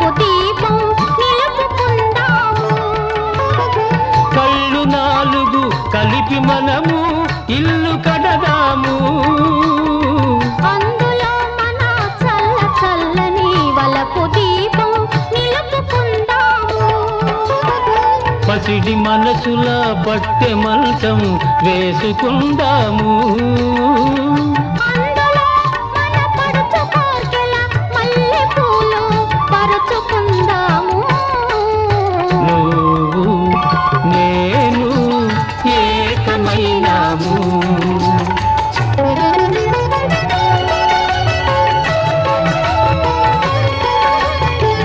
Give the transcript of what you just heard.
వలపు దీపం నిలుపుకుందాము. కళ్ళు నాలుగు కలిపి మనము ఇల్లు కడదాము. అందులో మన చల్ల చల్లని వలపు దీపం నిలుపుకుందాము. పసిడి మనసుల బట్టె మంచం వేసుకుందాము. అందులో మన పడుచు కోర్కెల మల్లె పూలు పరుచు